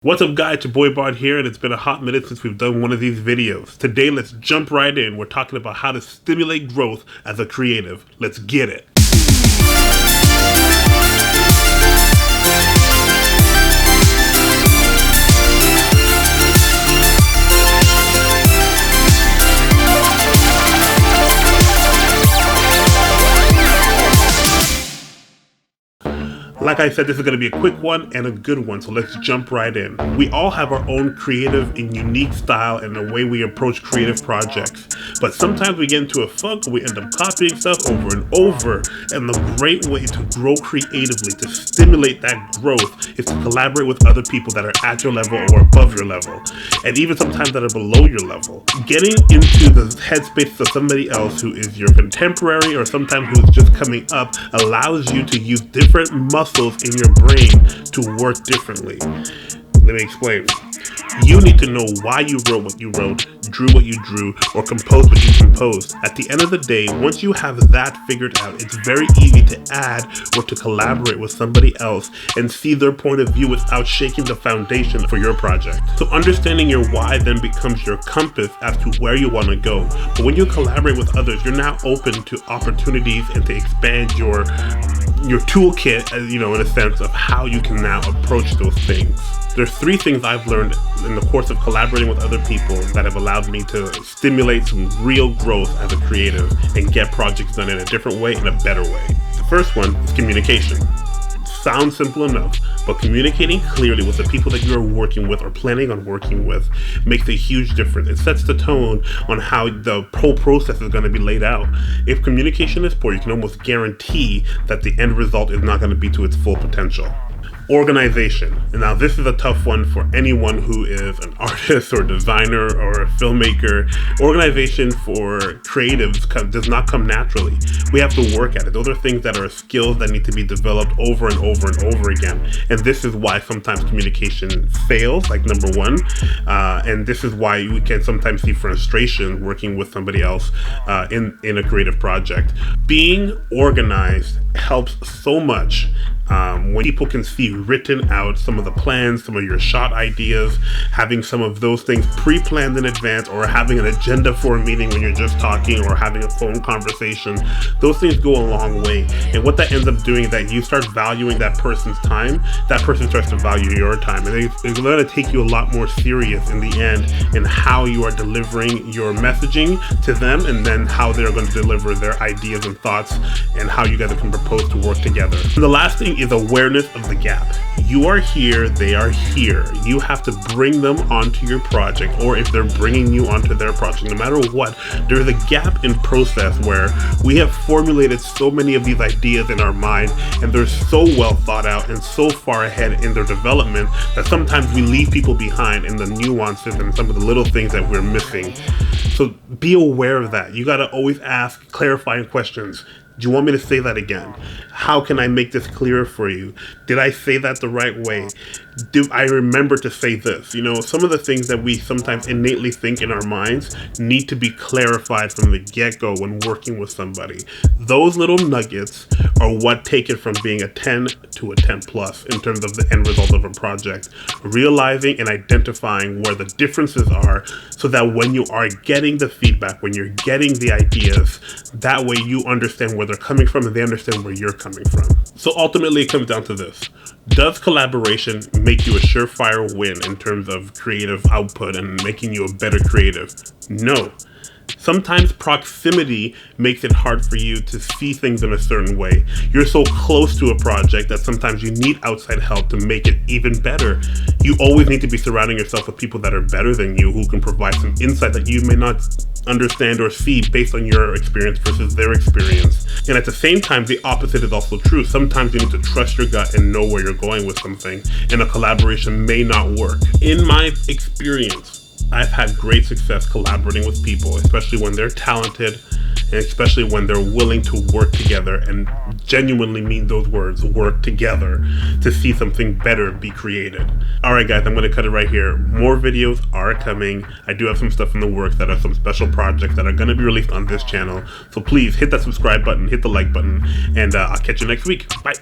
What's up guys, your boy Bart here, and it's been a hot minute since we've done one of these videos. Today, let's jump right in. We're talking about how to stimulate growth as a creative. Let's get it. Like I said, this is going to be a quick one and a good one, so let's jump right in. We all have our own creative and unique style and the way we approach creative projects, but sometimes we get into a funk and we end up copying stuff over and over, and the great way to grow creatively, to stimulate that growth, is to collaborate with other people that are at your level or above your level, and even sometimes that are below your level. Getting into the headspace of somebody else who is your contemporary or sometimes who's just coming up allows you to use different muscles in your brain to work differently. Let me explain. You need to know why you wrote what you wrote, drew what you drew, or composed what you composed. At the end of the day, once you have that figured out, it's very easy to add or to collaborate with somebody else and see their point of view without shaking the foundation for your project. So understanding your why then becomes your compass as to where you want to go. But when you collaborate with others, you're now open to opportunities and to expand your toolkit, in a sense of how you can now approach those things. There's three things I've learned in the course of collaborating with other people that have allowed me to stimulate some real growth as a creative and get projects done in a different way, in a better way. The first one is communication. Sounds simple enough, but communicating clearly with the people that you're working with or planning on working with makes a huge difference. It sets the tone on how the whole process is going to be laid out. If communication is poor, you can almost guarantee that the end result is not going to be to its full potential. Organization. And now this is a tough one for anyone who is an artist or designer or a filmmaker. Organization for creatives does not come naturally. We have to work at it. Those are things that are skills that need to be developed over and over and over again. And this is why sometimes communication fails, like number one. And this is why we can sometimes see frustration working with somebody else in a creative project. Being organized helps so much. When people can see written out some of the plans, some of your shot ideas, having some of those things pre-planned in advance, or having an agenda for a meeting when you're just talking or having a phone conversation, those things go a long way. And what that ends up doing is that you start valuing that person's time, that person starts to value your time, and it's going to take you a lot more serious in the end in how you are delivering your messaging to them, and then how they're going to deliver their ideas and thoughts, and how you guys can propose to work together. And the last thing is awareness of the gap. You are here, they are here. You have to bring them onto your project, or if they're bringing you onto their project, no matter what, there's a gap in process where we have formulated so many of these ideas in our mind, and they're so well thought out and so far ahead in their development that sometimes we leave people behind in the nuances and some of the little things that we're missing. So be aware of that. You got to always ask clarifying questions. Do you want me to say that again? How can I make this clearer for you? Did I say that the right way? Do I remember to say this? Some of the things that we sometimes innately think in our minds need to be clarified from the get-go when working with somebody. Those little nuggets are what take it from being a 10 to a 10 plus in terms of the end result of a project. Realizing and identifying where the differences are so that when you are getting the feedback, when you're getting the ideas, that way you understand where they're coming from and they understand where you're coming from. So ultimately it comes down to this. Does collaboration make you a surefire win in terms of creative output and making you a better creative? No. Sometimes proximity makes it hard for you to see things in a certain way. You're so close to a project that sometimes you need outside help to make it even better. You always need to be surrounding yourself with people that are better than you, who can provide some insight that you may not understand or see based on your experience versus their experience. And at the same time, the opposite is also true. Sometimes you need to trust your gut and know where you're going with something, and a collaboration may not work. In my experience, I've had great success collaborating with people, especially when they're talented and especially when they're willing to work together and genuinely mean those words, work together, to see something better be created. Alright guys, I'm going to cut it right here. More videos are coming. I do have some stuff in the works that are some special projects that are going to be released on this channel. So please hit that subscribe button, hit the like button, and I'll catch you next week. Bye.